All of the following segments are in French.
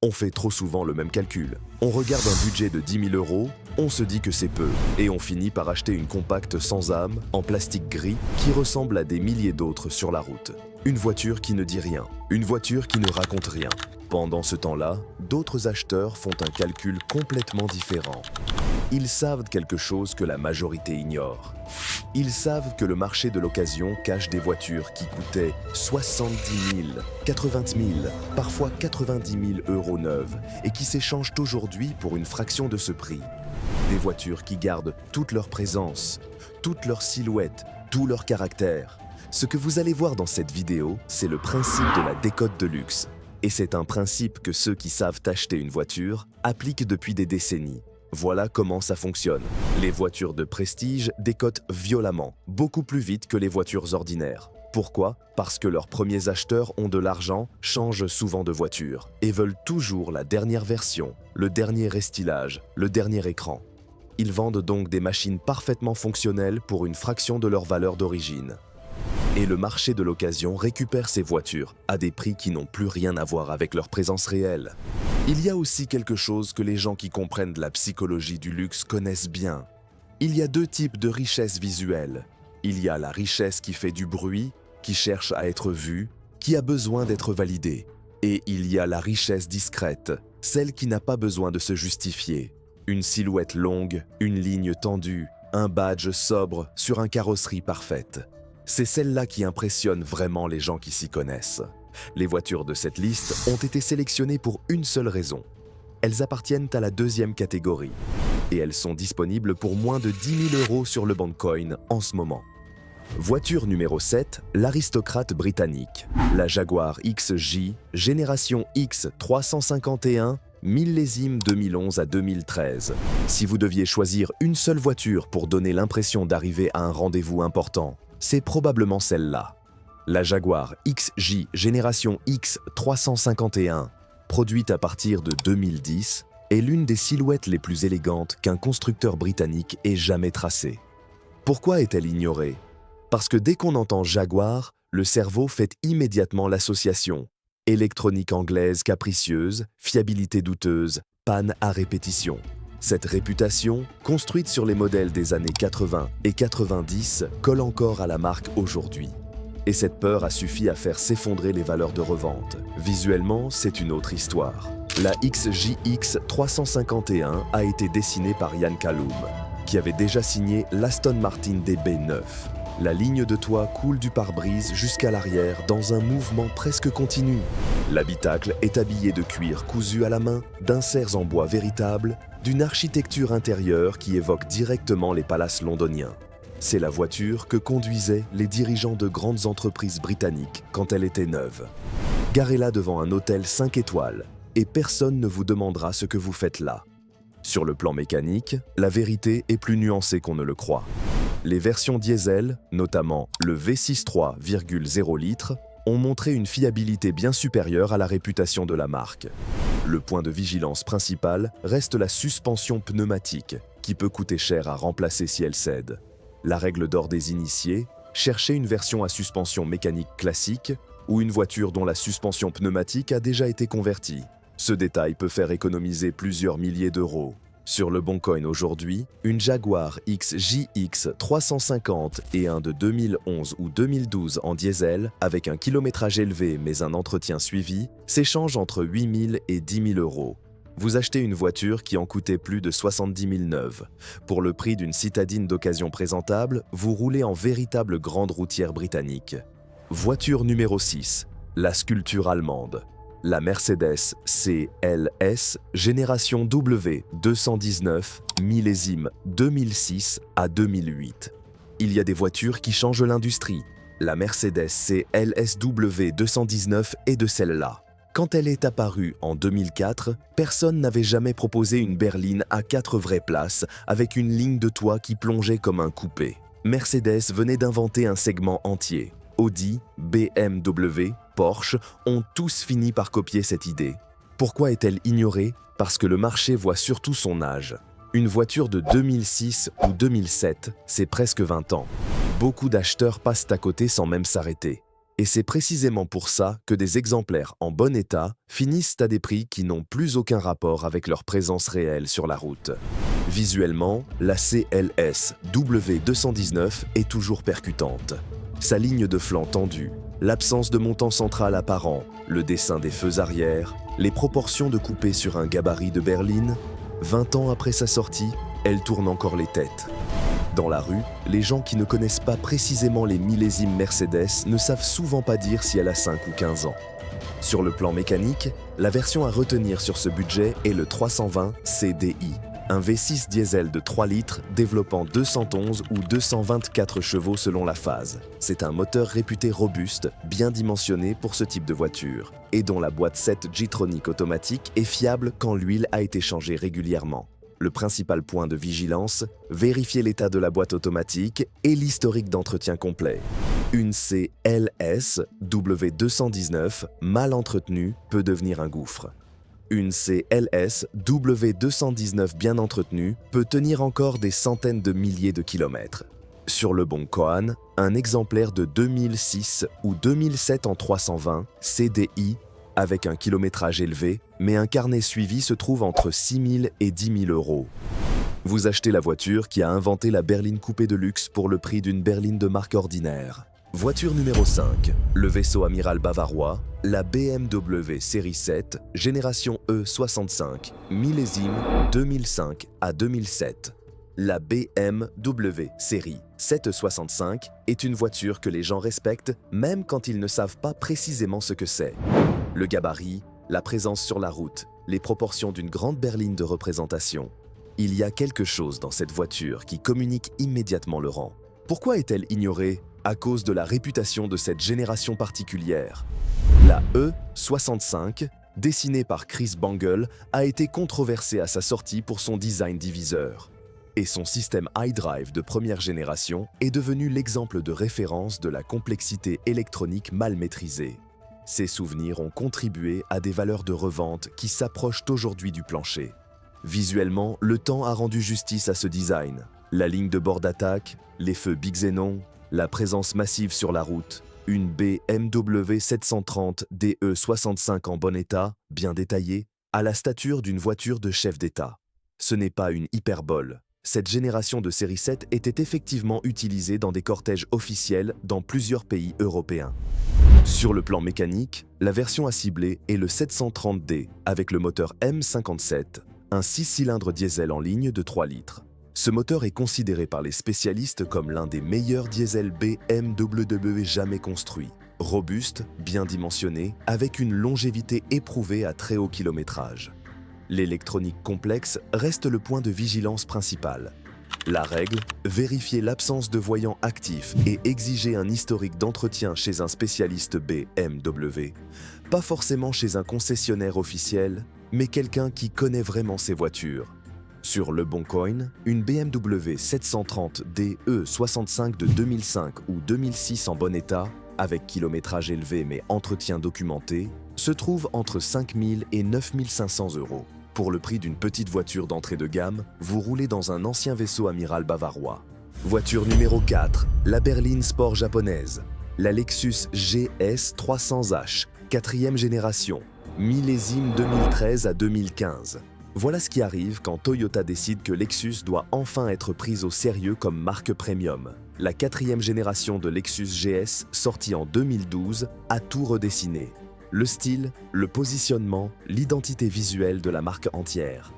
On fait trop souvent le même calcul. On regarde un budget de 10 000 euros, on se dit que c'est peu, et on finit par acheter une compacte sans âme, en plastique gris, qui ressemble à des milliers d'autres sur la route. Une voiture qui ne dit rien, une voiture qui ne raconte rien. Pendant ce temps-là, d'autres acheteurs font un calcul complètement différent. Ils savent quelque chose que la majorité ignore. Ils savent que le marché de l'occasion cache des voitures qui coûtaient 70 000, 80 000, parfois 90 000 euros neuves et qui s'échangent aujourd'hui pour une fraction de ce prix. Des voitures qui gardent toute leur présence, toute leur silhouette, tout leur caractère. Ce que vous allez voir dans cette vidéo, c'est le principe de la décote de luxe. Et c'est un principe que ceux qui savent acheter une voiture appliquent depuis des décennies. Voilà comment ça fonctionne. Les voitures de prestige décotent violemment, beaucoup plus vite que les voitures ordinaires. Pourquoi? Parce que leurs premiers acheteurs ont de l'argent, changent souvent de voiture et veulent toujours la dernière version, le dernier restylage, le dernier écran. Ils vendent donc des machines parfaitement fonctionnelles pour une fraction de leur valeur d'origine. Et le marché de l'occasion récupère ces voitures à des prix qui n'ont plus rien à voir avec leur présence réelle. Il y a aussi quelque chose que les gens qui comprennent la psychologie du luxe connaissent bien. Il y a deux types de richesse visuelle. Il y a la richesse qui fait du bruit, qui cherche à être vue, qui a besoin d'être validée. Et il y a la richesse discrète, celle qui n'a pas besoin de se justifier. Une silhouette longue, une ligne tendue, un badge sobre sur une carrosserie parfaite. C'est celle-là qui impressionne vraiment les gens qui s'y connaissent. Les voitures de cette liste ont été sélectionnées pour une seule raison. Elles appartiennent à la deuxième catégorie. Et elles sont disponibles pour moins de 10 000 euros sur le Bancoin en ce moment. Voiture numéro 7, l'aristocrate britannique. La Jaguar XJ, génération X 351, millésime 2011 à 2013. Si vous deviez choisir une seule voiture pour donner l'impression d'arriver à un rendez-vous important, c'est probablement celle-là. La Jaguar XJ génération X 351, produite à partir de 2010, est l'une des silhouettes les plus élégantes qu'un constructeur britannique ait jamais tracées. Pourquoi est-elle ignorée? Parce que dès qu'on entend Jaguar, le cerveau fait immédiatement l'association. Électronique anglaise capricieuse, fiabilité douteuse, panne à répétition. Cette réputation, construite sur les modèles des années 80 et 90, colle encore à la marque aujourd'hui. Et cette peur a suffi à faire s'effondrer les valeurs de revente. Visuellement, c'est une autre histoire. La XJX 351 a été dessinée par Ian Callum, qui avait déjà signé l'Aston Martin DB9. La ligne de toit coule du pare-brise jusqu'à l'arrière dans un mouvement presque continu. L'habitacle est habillé de cuir cousu à la main, d'inserts en bois véritables, d'une architecture intérieure qui évoque directement les palaces londoniens. C'est la voiture que conduisaient les dirigeants de grandes entreprises britanniques quand elle était neuve. Garez-la devant un hôtel 5 étoiles et personne ne vous demandera ce que vous faites là. Sur le plan mécanique, la vérité est plus nuancée qu'on ne le croit. Les versions diesel, notamment le V6 3,0 litres, ont montré une fiabilité bien supérieure à la réputation de la marque. Le point de vigilance principal reste la suspension pneumatique, qui peut coûter cher à remplacer si elle cède. La règle d'or des initiés, cherchez une version à suspension mécanique classique ou une voiture dont la suspension pneumatique a déjà été convertie. Ce détail peut faire économiser plusieurs milliers d'euros. Sur le Bancoin aujourd'hui, une Jaguar XJX 350 et un de 2011 ou 2012 en diesel, avec un kilométrage élevé mais un entretien suivi, s'échangent entre 8 000 et 10 000 euros. Vous achetez une voiture qui en coûtait plus de 70 000 neuves. Pour le prix d'une citadine d'occasion présentable, vous roulez en véritable grande routière britannique. Voiture numéro 6, la sculpture allemande. La Mercedes CLS génération W219, millésime 2006 à 2008. Il y a des voitures qui changent l'industrie. La Mercedes CLS W219 est de celle-là. Quand elle est apparue en 2004, personne n'avait jamais proposé une berline à 4 vraies places avec une ligne de toit qui plongeait comme un coupé. Mercedes venait d'inventer un segment entier. Audi, BMW, Porsche ont tous fini par copier cette idée. Pourquoi est-elle ignorée? Parce que le marché voit surtout son âge. Une voiture de 2006 ou 2007, c'est presque 20 ans. Beaucoup d'acheteurs passent à côté sans même s'arrêter. Et c'est précisément pour ça que des exemplaires en bon état finissent à des prix qui n'ont plus aucun rapport avec leur présence réelle sur la route. Visuellement, la CLS W219 est toujours percutante. Sa ligne de flanc tendue, l'absence de montant central apparent, le dessin des feux arrière, les proportions de coupé sur un gabarit de berline, 20 ans après sa sortie, elle tourne encore les têtes. Dans la rue, les gens qui ne connaissent pas précisément les millésimes Mercedes ne savent souvent pas dire si elle a 5 ou 15 ans. Sur le plan mécanique, la version à retenir sur ce budget est le 320 CDI, un V6 diesel de 3 litres développant 211 ou 224 chevaux selon la phase. C'est un moteur réputé robuste, bien dimensionné pour ce type de voiture, et dont la boîte 7 G-Tronic automatique est fiable quand l'huile a été changée régulièrement. Le principal point de vigilance, vérifier l'état de la boîte automatique et l'historique d'entretien complet. Une CLS W219 mal entretenue peut devenir un gouffre. Une CLS W219 bien entretenue peut tenir encore des centaines de milliers de kilomètres. Sur le bon Kohan, un exemplaire de 2006 ou 2007 en 320 CDI avec un kilométrage élevé, mais un carnet suivi se trouve entre 6 000 et 10 000 euros. Vous achetez la voiture qui a inventé la berline coupée de luxe pour le prix d'une berline de marque ordinaire. Voiture numéro 5, le vaisseau amiral bavarois, la BMW série 7, génération E65, millésime 2005 à 2007. La BMW série 765 est une voiture que les gens respectent même quand ils ne savent pas précisément ce que c'est. Le gabarit, la présence sur la route, les proportions d'une grande berline de représentation. Il y a quelque chose dans cette voiture qui communique immédiatement le rang. Pourquoi est-elle ignorée? À cause de la réputation de cette génération particulière. La E65, dessinée par Chris Bangle, a été controversée à sa sortie pour son design diviseur. Et son système iDrive de première génération est devenu l'exemple de référence de la complexité électronique mal maîtrisée. Ces souvenirs ont contribué à des valeurs de revente qui s'approchent aujourd'hui du plancher. Visuellement, le temps a rendu justice à ce design. La ligne de bord d'attaque, les feux bixénon, la présence massive sur la route, une BMW 730 DE65 en bon état, bien détaillée, à la stature d'une voiture de chef d'État. Ce n'est pas une hyperbole. Cette génération de série 7 était effectivement utilisée dans des cortèges officiels dans plusieurs pays européens. Sur le plan mécanique, la version à cibler est le 730D avec le moteur M57, un 6 cylindres diesel en ligne de 3 litres. Ce moteur est considéré par les spécialistes comme l'un des meilleurs diesels BMW jamais construits. Robuste, bien dimensionné, avec une longévité éprouvée à très haut kilométrage. L'électronique complexe reste le point de vigilance principal. La règle, vérifier l'absence de voyants actifs et exiger un historique d'entretien chez un spécialiste BMW, pas forcément chez un concessionnaire officiel, mais quelqu'un qui connaît vraiment ses voitures. Sur Le Bon Coin, une BMW 730 DE65 de 2005 ou 2006 en bon état, avec kilométrage élevé mais entretien documenté, se trouve entre 5 000 et 9 500 euros. Pour le prix d'une petite voiture d'entrée de gamme, vous roulez dans un ancien vaisseau amiral bavarois. Voiture numéro 4, la berline sport japonaise. La Lexus GS 300H, 4e génération, millésime 2013 à 2015. Voilà ce qui arrive quand Toyota décide que Lexus doit enfin être prise au sérieux comme marque premium. La 4e génération de Lexus GS, sortie en 2012, a tout redessiné. Le style, le positionnement, l'identité visuelle de la marque entière.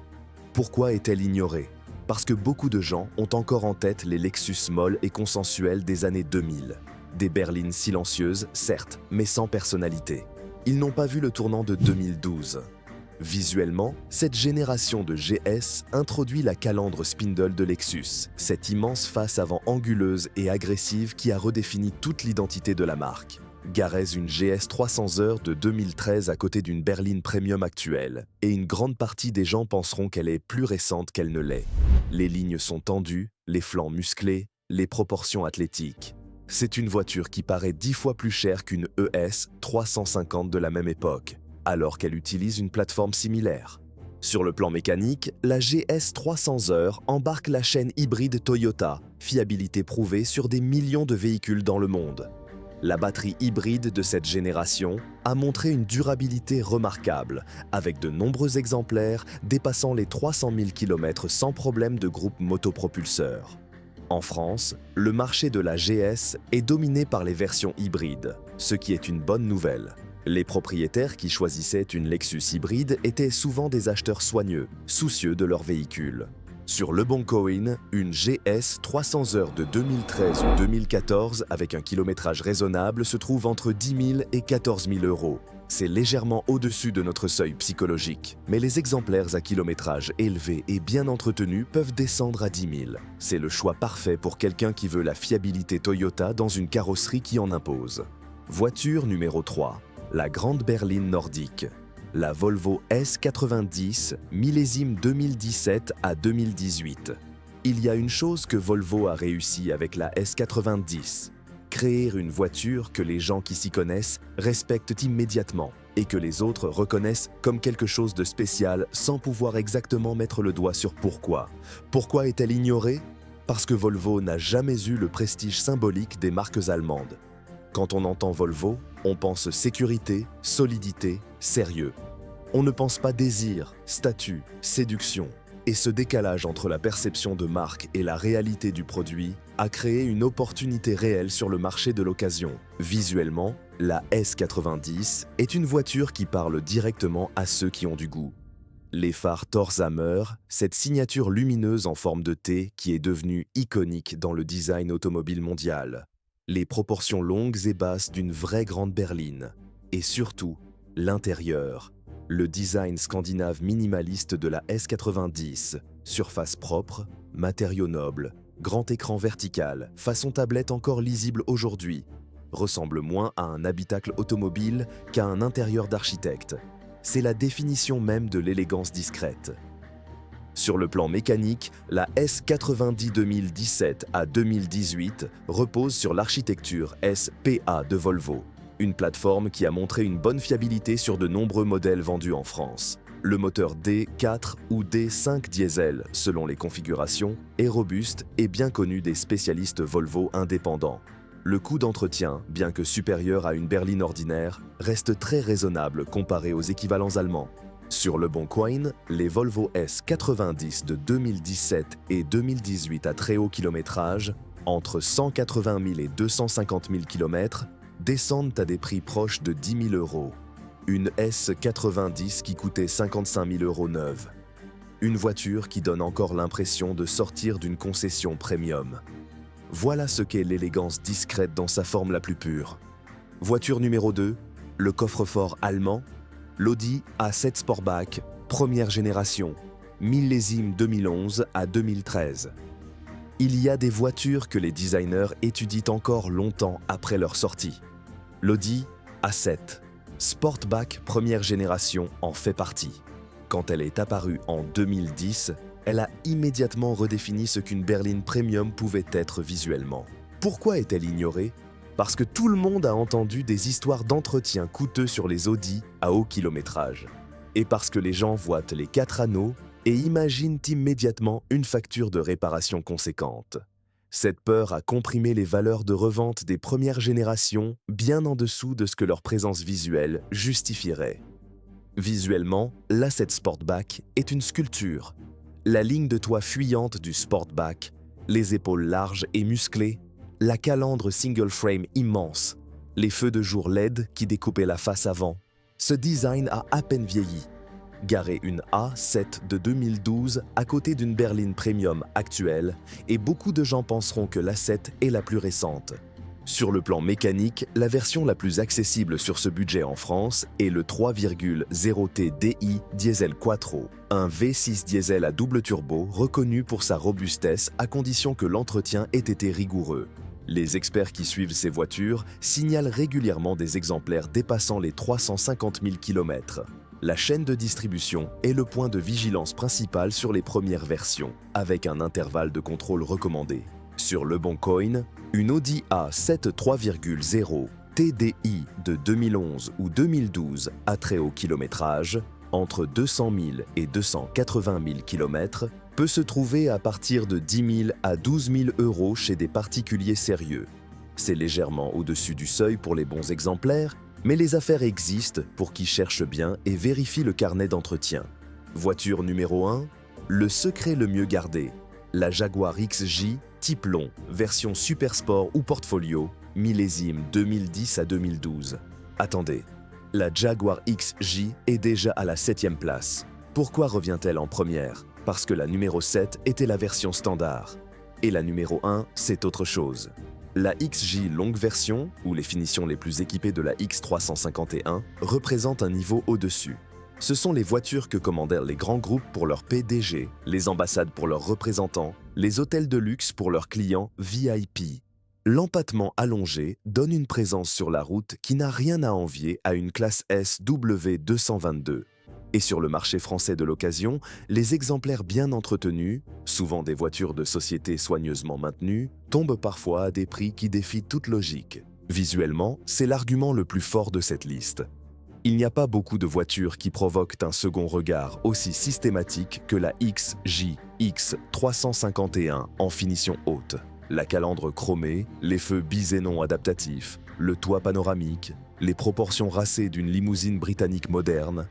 Pourquoi est-elle ignorée? Parce que beaucoup de gens ont encore en tête les Lexus molles et consensuels des années 2000. Des berlines silencieuses, certes, mais sans personnalité. Ils n'ont pas vu le tournant de 2012. Visuellement, cette génération de GS introduit la calandre spindle de Lexus, cette immense face avant anguleuse et agressive qui a redéfini toute l'identité de la marque. Garez une GS 300h de 2013 à côté d'une berline premium actuelle, et une grande partie des gens penseront qu'elle est plus récente qu'elle ne l'est. Les lignes sont tendues, les flancs musclés, les proportions athlétiques. C'est une voiture qui paraît 10 fois plus chère qu'une ES 350 de la même époque, alors qu'elle utilise une plateforme similaire. Sur le plan mécanique, la GS 300h embarque la chaîne hybride Toyota, fiabilité prouvée sur des millions de véhicules dans le monde. La batterie hybride de cette génération a montré une durabilité remarquable, avec de nombreux exemplaires dépassant les 300 000 km sans problème de groupe motopropulseur. En France, le marché de la GS est dominé par les versions hybrides, ce qui est une bonne nouvelle. Les propriétaires qui choisissaient une Lexus hybride étaient souvent des acheteurs soigneux, soucieux de leur véhicule. Sur Leboncoin, une GS 300 heures de 2013 ou 2014 avec un kilométrage raisonnable se trouve entre 10 000 et 14 000 euros. C'est légèrement au-dessus de notre seuil psychologique, mais les exemplaires à kilométrage élevé et bien entretenus peuvent descendre à 10 000. C'est le choix parfait pour quelqu'un qui veut la fiabilité Toyota dans une carrosserie qui en impose. Voiture numéro 3, la grande berline nordique. La Volvo S90, millésime 2017 à 2018. Il y a une chose que Volvo a réussi avec la S90, créer une voiture que les gens qui s'y connaissent respectent immédiatement et que les autres reconnaissent comme quelque chose de spécial sans pouvoir exactement mettre le doigt sur pourquoi. Pourquoi est-elle ignorée? Parce que Volvo n'a jamais eu le prestige symbolique des marques allemandes. Quand on entend Volvo, on pense sécurité, solidité, sérieux. On ne pense pas désir, statut, séduction. Et ce décalage entre la perception de marque et la réalité du produit a créé une opportunité réelle sur le marché de l'occasion. Visuellement, la S90 est une voiture qui parle directement à ceux qui ont du goût. Les phares Thorhammer, cette signature lumineuse en forme de T qui est devenue iconique dans le design automobile mondial. Les proportions longues et basses d'une vraie grande berline. Et surtout, l'intérieur. Le design scandinave minimaliste de la S90, surface propre, matériaux nobles, grand écran vertical, façon tablette encore lisible aujourd'hui, ressemble moins à un habitacle automobile qu'à un intérieur d'architecte. C'est la définition même de l'élégance discrète. Sur le plan mécanique, la S90 2017 à 2018 repose sur l'architecture SPA de Volvo, une plateforme qui a montré une bonne fiabilité sur de nombreux modèles vendus en France. Le moteur D4 ou D5 diesel, selon les configurations, est robuste et bien connu des spécialistes Volvo indépendants. Le coût d'entretien, bien que supérieur à une berline ordinaire, reste très raisonnable comparé aux équivalents allemands. Sur Leboncoin, les Volvo S90 de 2017 et 2018 à très haut kilométrage, entre 180 000 et 250 000 km, descendent à des prix proches de 10 000 euros. Une S90 qui coûtait 55 000 euros neuve. Une voiture qui donne encore l'impression de sortir d'une concession premium. Voilà ce qu'est l'élégance discrète dans sa forme la plus pure. Voiture numéro 2, le coffre-fort allemand, l'Audi A7 Sportback, première génération, millésime 2011 à 2013. Il y a des voitures que les designers étudient encore longtemps après leur sortie. L'Audi A7 Sportback première génération en fait partie. Quand elle est apparue en 2010, elle a immédiatement redéfini ce qu'une berline premium pouvait être visuellement. Pourquoi est-elle ignorée? Parce que tout le monde a entendu des histoires d'entretien coûteux sur les Audi à haut kilométrage. Et parce que les gens voient les 4 anneaux et imaginent immédiatement une facture de réparation conséquente. Cette peur a comprimé les valeurs de revente des premières générations bien en dessous de ce que leur présence visuelle justifierait. Visuellement, l'A7 Sportback est une sculpture. La ligne de toit fuyante du Sportback, les épaules larges et musclées, la calandre single frame immense, les feux de jour LED qui découpaient la face avant. Ce design a à peine vieilli. Garer une A7 de 2012 à côté d'une berline premium actuelle, et beaucoup de gens penseront que l'A7 est la plus récente. Sur le plan mécanique, la version la plus accessible sur ce budget en France est le 3,0T DI Diesel Quattro, un V6 diesel à double turbo reconnu pour sa robustesse à condition que l'entretien ait été rigoureux. Les experts qui suivent ces voitures signalent régulièrement des exemplaires dépassant les 350 000 km. La chaîne de distribution est le point de vigilance principal sur les premières versions, avec un intervalle de contrôle recommandé. Sur Leboncoin, une Audi A7 3,0 TDI de 2011 ou 2012 à très haut kilométrage, entre 200 000 et 280 000 km, peut se trouver à partir de 10 000 à 12 000 euros chez des particuliers sérieux. C'est légèrement au-dessus du seuil pour les bons exemplaires, mais les affaires existent pour qui cherche bien et vérifie le carnet d'entretien. Voiture numéro 1, le secret le mieux gardé. La Jaguar XJ type long, version Super Sport ou Portfolio, millésime 2010 à 2012. Attendez, la Jaguar XJ est déjà à la 7e place. Pourquoi revient-elle en première? Parce que la numéro 7 était la version standard. Et la numéro 1, c'est autre chose. La XJ longue version, ou les finitions les plus équipées de la X351, représentent un niveau au-dessus. Ce sont les voitures que commandèrent les grands groupes pour leurs PDG, les ambassades pour leurs représentants, les hôtels de luxe pour leurs clients VIP. L'empattement allongé donne une présence sur la route qui n'a rien à envier à une classe S W222. Et sur le marché français de l'occasion, les exemplaires bien entretenus, souvent des voitures de société soigneusement maintenues, tombent parfois à des prix qui défient toute logique. Visuellement, c'est l'argument le plus fort de cette liste. Il n'y a pas beaucoup de voitures qui provoquent un second regard aussi systématique que la XJ X351 en finition haute. La calandre chromée, les feux bisénon adaptatifs, le toit panoramique, les proportions racées d'une limousine britannique moderne.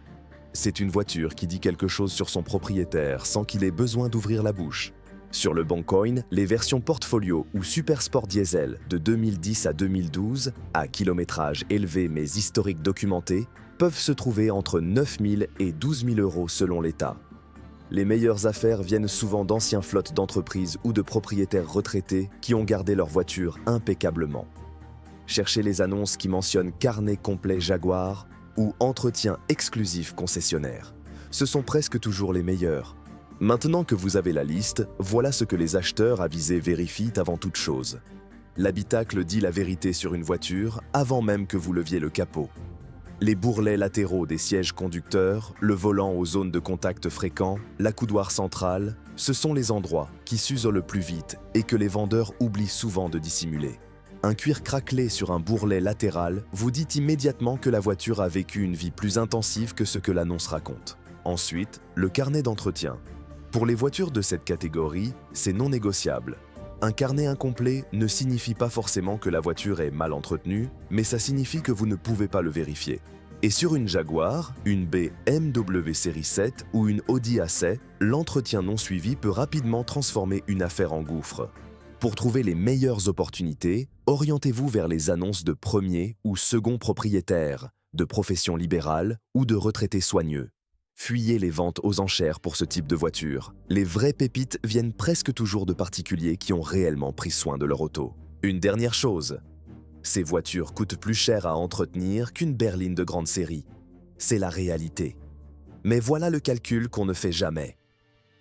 C'est une voiture qui dit quelque chose sur son propriétaire sans qu'il ait besoin d'ouvrir la bouche. Sur le bon coin, les versions Portfolio ou Super Sport Diesel de 2010 à 2012, à kilométrage élevé mais historique documenté, peuvent se trouver entre 9 000 et 12 000 euros selon l'État. Les meilleures affaires viennent souvent d'anciens flottes d'entreprises ou de propriétaires retraités qui ont gardé leur voiture impeccablement. Cherchez les annonces qui mentionnent carnet complet Jaguar ou entretien exclusif concessionnaire. Ce sont presque toujours les meilleurs. Maintenant que vous avez la liste, voilà ce que les acheteurs avisés vérifient avant toute chose. L'habitacle dit la vérité sur une voiture avant même que vous leviez le capot. Les bourrelets latéraux des sièges conducteurs, le volant aux zones de contact fréquents, l'accoudoir central, ce sont les endroits qui s'usent le plus vite et que les vendeurs oublient souvent de dissimuler. Un cuir craquelé sur un bourrelet latéral vous dit immédiatement que la voiture a vécu une vie plus intensive que ce que l'annonce raconte. Ensuite, le carnet d'entretien. Pour les voitures de cette catégorie, c'est non négociable. Un carnet incomplet ne signifie pas forcément que la voiture est mal entretenue, mais ça signifie que vous ne pouvez pas le vérifier. Et sur une Jaguar, une BMW série 7 ou une Audi A7, l'entretien non suivi peut rapidement transformer une affaire en gouffre. Pour trouver les meilleures opportunités, orientez-vous vers les annonces de premier ou second propriétaire, de profession libérale ou de retraités soigneux. Fuyez les ventes aux enchères pour ce type de voiture. Les vraies pépites viennent presque toujours de particuliers qui ont réellement pris soin de leur auto. Une dernière chose, ces voitures coûtent plus cher à entretenir qu'une berline de grande série. C'est la réalité. Mais voilà le calcul qu'on ne fait jamais.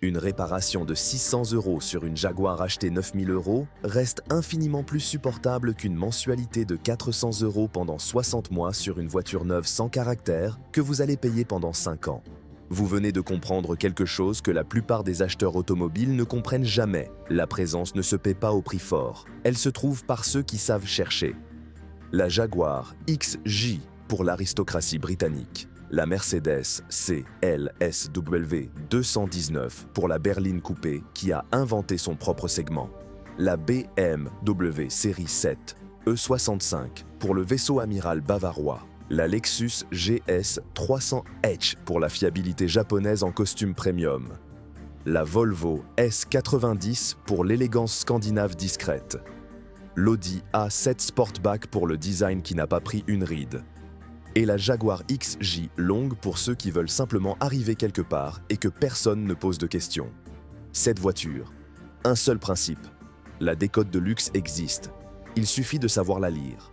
Une réparation de 600 € sur une Jaguar achetée 9 000 € reste infiniment plus supportable qu'une mensualité de 400 € pendant 60 mois sur une voiture neuve sans caractère que vous allez payer pendant 5 ans. Vous venez de comprendre quelque chose que la plupart des acheteurs automobiles ne comprennent jamais. La présence ne se paie pas au prix fort. Elle se trouve par ceux qui savent chercher. La Jaguar XJ pour l'aristocratie britannique. La Mercedes CLSW 219 pour la berline coupée qui a inventé son propre segment. La BMW série 7 E65 pour le vaisseau amiral bavarois. La Lexus GS 300H pour la fiabilité japonaise en costume premium. La Volvo S90 pour l'élégance scandinave discrète. L'Audi A7 Sportback pour le design qui n'a pas pris une ride. Et la Jaguar XJ longue pour ceux qui veulent simplement arriver quelque part et que personne ne pose de questions. Cette voiture, un seul principe, la décote de luxe existe. Il suffit de savoir la lire.